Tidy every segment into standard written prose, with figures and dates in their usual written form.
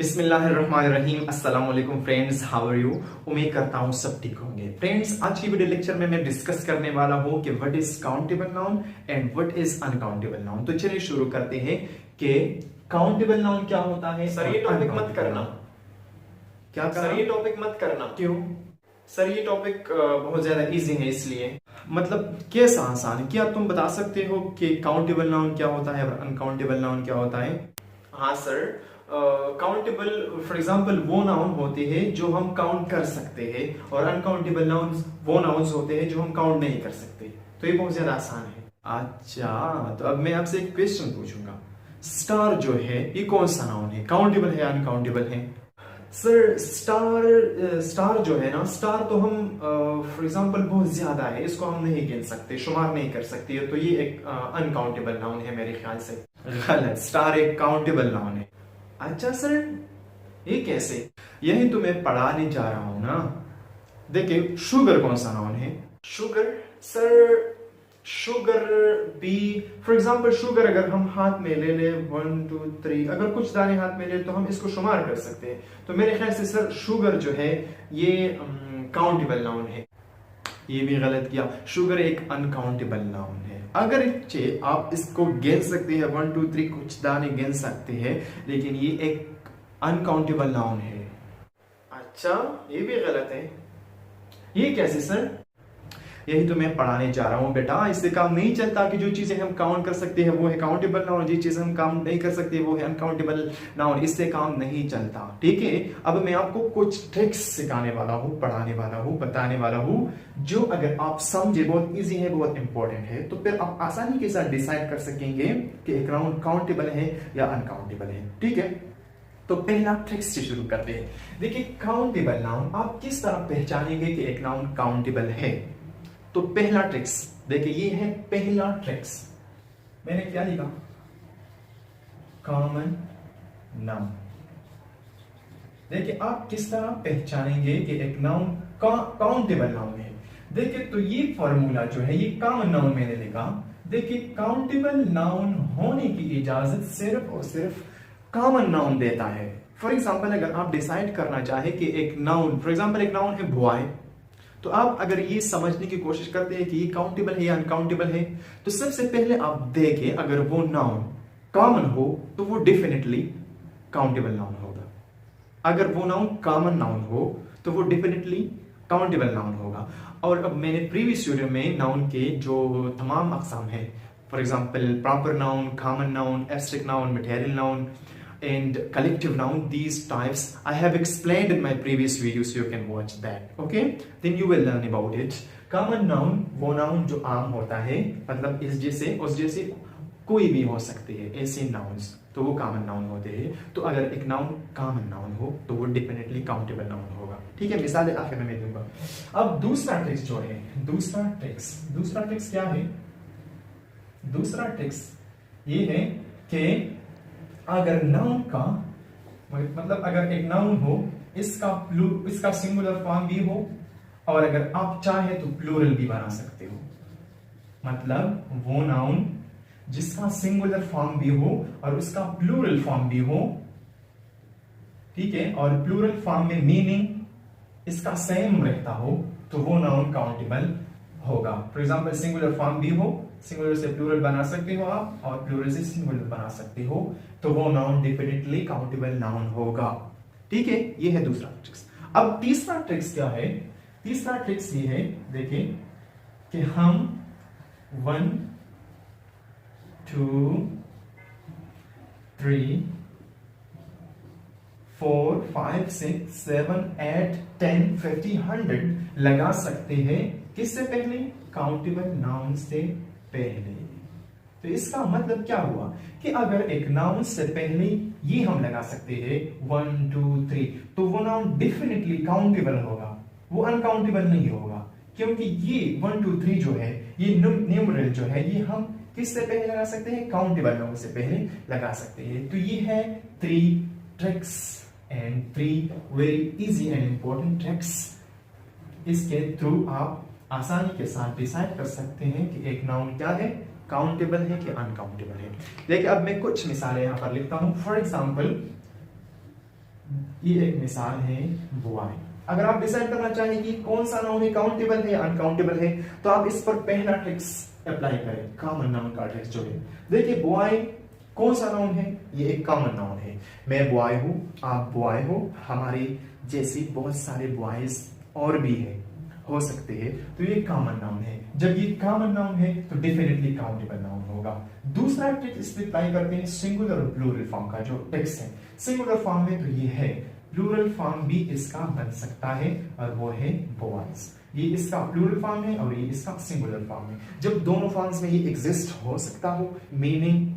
बिस्मिल्लाहिर्रहमानिर्रहीम। अस्सलाम वालेकुम फ्रेंड्स, हाउ आर यू। उम्मीद करता हूँ सब ठीक होंगे। फ्रेंड्स, आज की वीडियो लेक्चर में मैं डिस्कस करने वाला हूँ कि what is countable noun and what is uncountable noun. तो चलिए शुरू करते हैं कि काउंटेबल नाउन क्या होता है। सर ये टॉपिक मत करना। क्या कहा? सर ये टॉपिक मत करना। क्यों? सर ये टॉपिक बहुत ज्यादा इजी है इसलिए। मतलब कैसा आसान? क्या तुम बता सकते हो कि काउंटेबल नाउन क्या होता है और अनकाउंटेबल नाउन क्या होता है? हाँ सर, काउंटेबल फॉर एग्जांपल वो नाउन होते हैं जो हम काउंट कर सकते हैं और अनकाउंटेबल नाउन्स वो नाउन्स होते हैं जो हम काउंट नहीं कर सकते। तो ये बहुत ज्यादा आसान है। अच्छा, तो अब मैं आपसे एक क्वेश्चन पूछूंगा। स्टार जो है ये कौन सा नाउन है? काउंटेबल है या अनकाउंटेबल है? सर स्टार जो है ना, स्टार तो हम फॉर एग्जांपल बहुत ज्यादा है, इसको हम नहीं गिन सकते, शुमार नहीं कर सकते। तो ये एक अनकाउंटेबल नाउन है मेरे ख्याल से। गलत, स्टार एक काउंटेबल नाउन है। अच्छा सर, ये कैसे? यही तो मैं पढ़ाने जा रहा हूं ना। देखिए, शुगर कौन सा नाउन है? शुगर सर, शुगर भी फॉर एग्जांपल, शुगर अगर हम हाथ में ले ले 1 2 3, अगर कुछ दाने हाथ में ले तो हम इसको शुमार कर सकते हैं। तो मेरे ख्याल से सर शुगर जो है ये काउंटेबल नाउन है। ये भी गलत किया, शुगर एक अनकाउंटेबल नाउन है। अगर इच्छे आप इसको गिन सकते हैं, 1 2 3 कुछ दाने गिन सकते हैं, लेकिन ये एक अनकाउंटेबल नाउन है। अच्छा ये भी गलत है। ये कैसे सर? यही तो मैं पढ़ाने जा रहा हूं बेटा। इससे काम नहीं चलता कि जो चीजें हम काउंट कर सकते हैं वो है काउंटेबल नाउन, जो चीजें हम काउंट नहीं कर सकते वो है अनकाउंटेबल नाउन। इससे काम नहीं चलता, ठीक है। अब मैं आपको कुछ ट्रिक्स सिखाने वाला हूँ, पढ़ाने वाला हूँ, बताने वाला हूँ, जो अगर आप समझे बहुत इजी है, बहुत इंपॉर्टेंट है, तो फिर आप आसानी के साथ डिसाइड कर सकेंगे कि एक नाउन काउंटेबल है या अनकाउंटेबल है, ठीक है। तो पहला ट्रिक्स से शुरू करते हैं। देखिए, काउंटेबल नाउन आप किस तरह पहचानेंगे कि एक नाउन काउंटेबल है? तो पहला ट्रिक्स देखिए, ये है पहला ट्रिक्स। मैंने क्या लिखा? Common noun. देखिए, आप किस तरह पहचानेंगे कि एक नाउन काउंटेबल नाउन है। देखिए, तो ये फॉर्मूला जो है ये कॉमन नाउन मैंने लिखा। देखिए, काउंटेबल नाउन होने की इजाजत सिर्फ और सिर्फ कॉमन नाउन देता है। फॉर एग्जाम्पल, अगर आप डिसाइड करना चाहे कि एक नाउन, फॉर एग्जाम्पल एक नाउन है बॉय, तो आप अगर ये समझने की कोशिश करते हैं कि ये काउंटेबल है या अनकाउंटेबल है, तो सबसे पहले आप देखें अगर वो नाउन कॉमन हो तो वो डेफिनेटली काउंटेबल नाउन होगा। अगर वो नाउन कॉमन नाउन हो तो वो डेफिनेटली काउंटेबल नाउन होगा। और अब मैंने प्रीवियस वीडियो में नाउन के जो तमाम अक़साम है, for example proper noun, common noun, abstract noun, material noun and collective noun, these types I have explained in my previous video, so you can watch that. Okay, then you will learn about it. Common noun वो noun जो आम होता है, मतलब इस जैसे उस जैसे कोई भी हो सकते हैं ऐसे नाउन्स, तो वो कॉमन नाउन होते हैं। तो अगर एक नाउन कॉमन नाउन हो तो वो डेफिनेटली काउंटेबल नाउन होगा, ठीक है। मिसाल आखिर में मैं दूंगा। अब दूसरा ट्रिक्स जो है, दूसरा ट्रिक्स क्या है? दूसरा ट्रिक्स ये है कि अगर नाउन का मतलब अगर एक नाउन हो, इसका सिंगुलर फॉर्म भी हो, और अगर आप चाहे तो प्लूरल भी बना सकते हो। मतलब वो नाउन जिसका सिंगुलर फॉर्म भी हो और उसका प्लूरल फॉर्म भी हो, ठीक है, और प्लूरल फॉर्म में मीनिंग इसका सेम रहता हो, तो वो नाउन काउंटेबल होगा। फॉर एग्जाम्पल, सिंगुलर फॉर्म भी हो, सिंगुलर से प्लूरल बना सकते हो आप, और प्लूरल से सिंगुलर बना सकते हो, तो वो नाउन डेफिनेटली काउंटेबल नाउन होगा, ठीक है। ये है दूसरा ट्रिक्स। अब तीसरा ट्रिक्स क्या है? तीसरा ट्रिक्स ये है, देखिए, कि हम 1 2 3 4 5 6 7 8 10 50 100 लगा सकते हैं। किससे पहले? काउंटेबल नाउन से पहले। तो इसका मतलब क्या हुआ कि अगर एक नाउन से पहले ये हम लगा सकते हैं 1 2 3, तो वो नाउन डेफिनेटली काउंटेबल होगा, वो अनकाउंटेबल नहीं होगा, क्योंकि ये 1 2 3 जो है, ये न्यूमरल जो है, ये हम किससे पहले लगा सकते हैं? काउंटेबल नाउन से पहले लगा सकते हैं। तो ये है 3 tricks and 3 very easy and important tricks. इसके थ्रू आप आसानी के साथ डिसाइड कर सकते हैं कि एक नाउन क्या है, काउंटेबल है कि अनकाउंटेबल है। देखिए, अब मैं कुछ मिसालें यहां पर लिखता हूं। फॉर एग्जाम्पल, ये एक मिसाल है बॉय। अगर आप डिसाइड करना चाहें कि कौन सा नाउन है, काउंटेबल है, अनकाउंटेबल है, तो आप इस पर पहला ट्रिक्स अप्लाई करें, कॉमन नाउन का ट्रिक्स जो है। देखिए बॉय कौन सा नाउन है, ये एक कॉमन नाउन है। मैं बॉय हूं, आप बॉय हो, हमारे जैसे बहुत सारे बॉयज और भी है, हो सकते हैं, तो ये कॉमन नाउन है। जब ये कॉमन नाउन है तो डेफिनेटली काउंटेबल नाउन होगा। दूसरा ट्रिक इस पे अप्लाई करते हैं सिंगुलर और प्लूरल फॉर्म का जो टेक्स्ट है। सिंगुलर फॉर्म में तो ये है, प्लूरल फॉर्म भी इसका बन सकता है और वो है बॉयज। ये इसका प्लूरल फॉर्म है और ये इसका सिंगुलर फॉर्म है। जब दोनों फॉर्म्स में ये एग्जिस्ट हो सकता हो, मीनिंग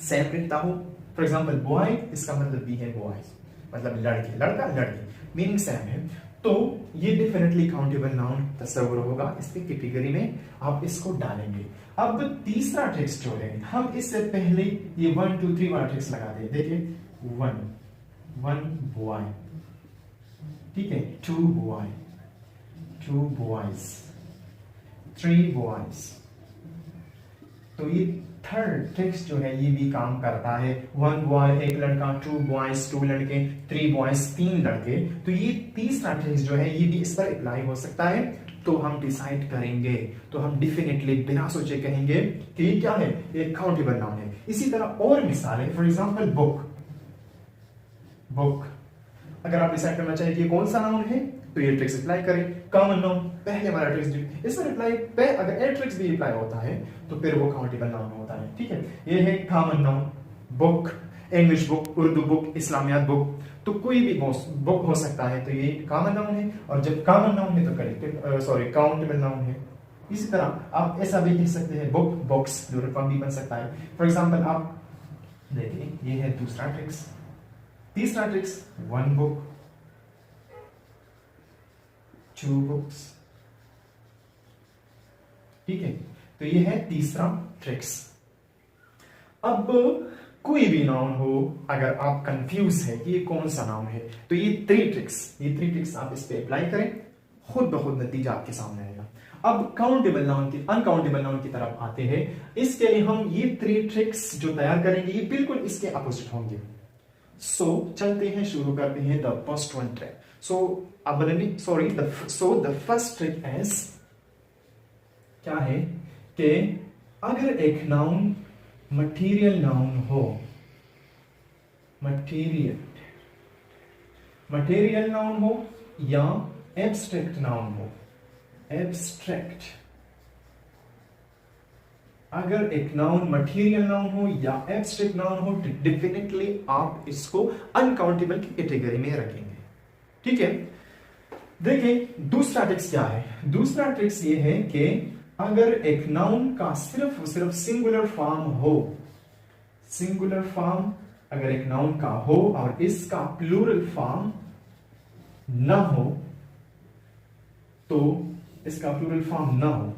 सेम रहता हो, फॉर एग्जांपल बॉय इसका मतलब भी है बॉयज, मतलब लड़के, लड़का लड़की, मीनिंग सेम है, तो ये डेफिनेटली काउंटेबल नाउन तस्वुर होगा। इसके कैटेगरी में आप इसको डालेंगे। अब तीसरा ट्रिक्स जो है, हम इससे पहले ये 1 2 3 वाला ट्रिक्स लगा दे। देखिए 1 बॉय, ठीक है, 2 बॉय, 2 बॉयज, 3 बॉयज। तो ये थर्ड ट्रिक्स जो है ये भी काम करता है। 1 बॉय एक लड़का, 2 बॉयज 2 लड़के, 3 बॉयज 3 लड़के। तो ये तीसरा ट्रिक्स जो है ये भी इस पर अप्लाई हो सकता है। तो हम डिसाइड करेंगे, तो हम डेफिनेटली बिना सोचे कहेंगे कि ये क्या है, ये काउंटेबल नाउन है। इसी तरह और मिसाल है, फॉर एग्जांपल बुक, बुक अगर आप डिसाइड करना चाहिए कि कौन सा नाउन है तो ये ट्रिक्स अप्लाई करें। कॉमन नाउन पहले वाला ट्रिक्स इस पर अप्लाई, अगर ए ट्रिक्स भी अप्लाई होता है तो फिर वो काउंटेबल नाउन होता है, ठीक है। ये है common noun, book, English book, Urdu book, Islamiyat book, तो कोई भी बुक हो सकता है, तो ये कॉमन नाउन है। और जब कॉमन नाउन है तो करेक्टेड काउंटेबल नाउन है। इसी तरह आप ऐसा भी कह सकते हैं बुक, बुक्स, प्लूरल फॉर्म भी बन सकता है। फॉर एग्जांपल आप देखिए ये है दूसरा ट्रिक्स। तीसरा ट्रिक्स 1 बुक, 2 बुक्स, ठीक है। तो ये है तीसरा ट्रिक्स। अब कोई भी नाउन हो, अगर आप कंफ्यूज है कि ये कौन सा नाउन है, तो ये 3 ट्रिक्स आप इस पे अप्लाई करें, खुद ब खुद नतीजा आपके सामने आएगा। अब काउंटेबल नाउन की, अनकाउंटेबल नाउन की तरफ आते हैं। इसके लिए हम ये 3 ट्रिक्स जो तैयार करेंगे ये बिल्कुल इसके अपोजिट होंगे। सो चलते हैं, शुरू करते हैं the first one trick. The first trick is क्या है कि अगर एक नाउन मटीरियल नाउन हो, मटेरियल नाउन हो या एब्स्ट्रैक्ट नाउन हो, एब्स्ट्रैक्ट, अगर एक नाउन मटेरियल नाउन हो या एब्स्ट्रैक्ट नाउन हो, डेफिनेटली आप इसको अनकाउंटेबल की कैटेगरी में रखेंगे, ठीक है। देखिए दूसरा ट्रिक्स क्या है। दूसरा ट्रिक्स ये है कि अगर एक नाउन का सिर्फ सिंगुलर फॉर्म हो, सिंगुलर फॉर्म अगर एक नाउन का हो और इसका प्लूरल फॉर्म ना हो, तो इसका प्लूरल फॉर्म ना हो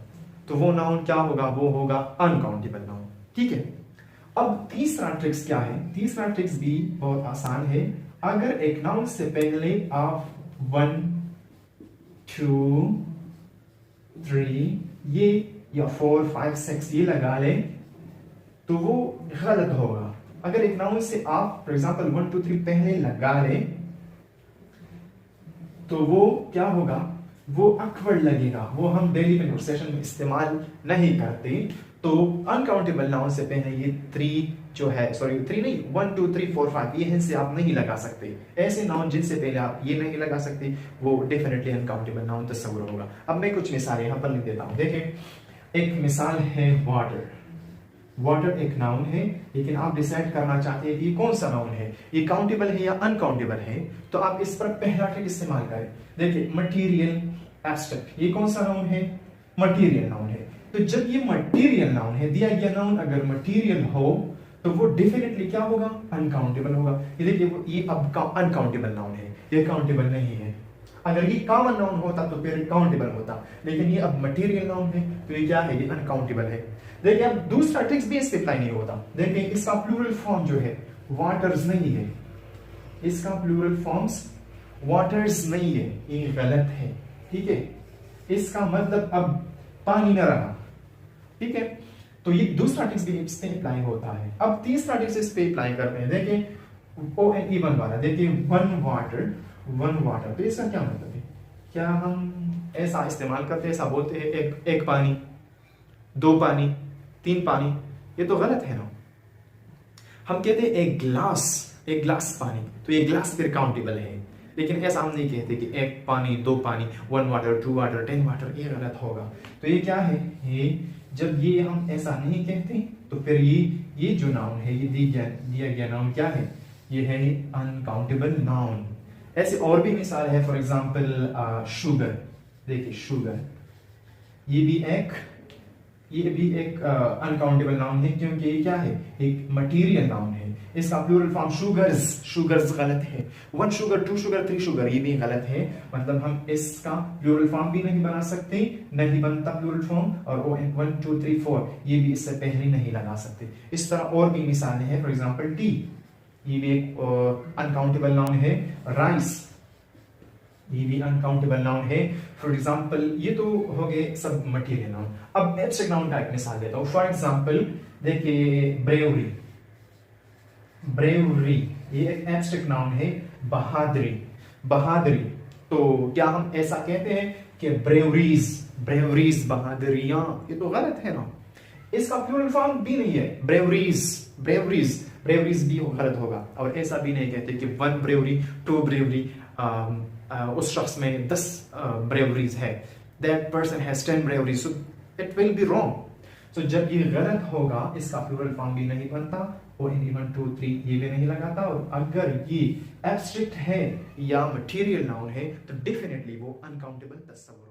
तो वो नाउन क्या होगा, वो होगा अनकाउंटेबल नाउन, ठीक है। अब तीसरा ट्रिक्स क्या है। तीसरा ट्रिक्स भी बहुत आसान है। अगर एक नाउन से पहले आप 1 2 3 ये या 4 5 6 ये लगा ले तो वो गलत होगा। अगर एक नाउन से आप फॉर एग्जांपल 1 2 3 पहले लगा ले तो वो क्या होगा, वो awkward लगेगा, वो हम डेली कन्वर्सेशन में इस्तेमाल नहीं करते। तो अनकाउंटेबल नाउन से पहले ये 3 जो है, सॉरी 3 नहीं, 1 2 3 4 5 ये से आप नहीं लगा सकते। ऐसे नाउन जिनसे पहले आप ये नहीं लगा सकते वो डेफिनेटली अनकाउंटेबल नाउन तस्वुर होगा। अब मैं कुछ मिसालें यहां पर लिख देता हूं। देखिए एक मिसाल है वाटर। वाटर एक नाउन है, लेकिन आप डिसाइड करना चाहते हैं कि कौन सा नाउन है, ये काउंटेबल है या अनकाउंटेबल है, तो आप इस पर पहला ट्रिक इस्तेमाल करें। देखिए मटीरियल, एब्स्ट्रैक्ट, ये कौन सा नाउन है, मटीरियल नाउन है। तो जब ये मटीरियल नाउन है, दिया गया नाउन अगर मटीरियल हो तो वो डेफिनेटली क्या होगा, अनकाउंटेबल होगा। ये देखिए ये अब अनकाउंटेबल नाउन है, ये काउंटेबल नहीं है। अगर ये कॉमन नाउन होता तो फिर काउंटेबल होता, लेकिन ये अब मटीरियल नाउन है तो ये क्या है, ये अनकाउंटेबल है। देखिए अब दूसरा ट्रिक्स भी इससे अप्लाई नहीं होता। देखिए इसका प्लूरल फॉर्म जो है वाटर्स नहीं है, इसका प्लूरल फॉर्म्स वाटर्स नहीं है, ये गलत है, ठीक है। इसका मतलब अब पानी न रहा, ठीक है। तो ये दूसरा ट्रिक्स भी इस पे अप्लाई होता है। अब तीसरा ट्रिक्स इस पे अप्लाई करते हैं। देखिए ओ एन इवन वाला, देखिए वन वाटर, तो इसका क्या मतलब है? क्या हम ऐसा इस्तेमाल करते हैं, ऐसा बोलते हैं एक पानी, दो पानी, तीन पानी? ये तो गलत है ना। हम कहते हैं एक गिलास पानी, तो ये गिलास फिर काउंटेबल है, लेकिन ऐसा हम नहीं कहते कि एक पानी, दो पानी, 1 वाटर, 2 वाटर, 10 वाटर, ये गलत होगा। तो ये क्या है? ये जब ये हम ऐसा नहीं कहते तो फिर ये जो नाउन है, ये दिया गया नाउन क्या है? ये है अनकाउंटेबल नाउन। ऐसे और भी मिसाल है, फॉर एग्जांपल शुगर। देखिए शुगर, ये भी एक अनकाउंटेबल नाउन है, क्योंकि ये क्या है? एक मटेरियल नाउन है। इसका प्लूरल फॉर्म शुगर्स गलत है। 1 शुगर, 2 शुगर, 3 शुगर, ये भी गलत है। मतलब हम इसका प्लूरल फॉर्म भी नहीं बना सकते, नहीं बनता प्लूरल फॉर्म। और 1 2 3 4 ये भी इससे पहले नहीं लगा सकते। इस तरह और भी मिसालें हैं, फॉर एग्जांपल टी, ये भी एक अनकाउंटेबल नाउन है। राइस, ये भी अनकाउंटेबल नाउन है। फॉर एग्जांपल ये तो हो गए सब मटेरियल नाउन। अब एब्स्ट्रैक्ट नाउन का एक मिसाल देता हूं। फॉर एग्जांपल देखिए ब्रेवरी, ये एक एब्स्ट्रैक्ट नाउन है। बहादुरी, तो क्या हम ऐसा कहते हैं कि ब्रेवरीज बहादुरियां? ये तो गलत है ना। इसका प्लूरल फॉर्म भी नहीं है। ब्रेवरीज भी गलत होगा। और ऐसा भी नहीं कहते कि 1 ब्रेवरी, 2 ब्रेवरी, उस शख्स में 10 ब्रेवरीज है, that person has 10 breweries, so it will be wrong. तो जब ये गलत होगा, इसका प्लूरल फॉर्म भी नहीं बनता, और इन 1 2 3 ये भी नहीं लगाता। और अगर ये एब्स्ट्रैक्ट है या मटेरियल नाउन है तो डेफिनेटली वो अनकाउंटेबल तस्वर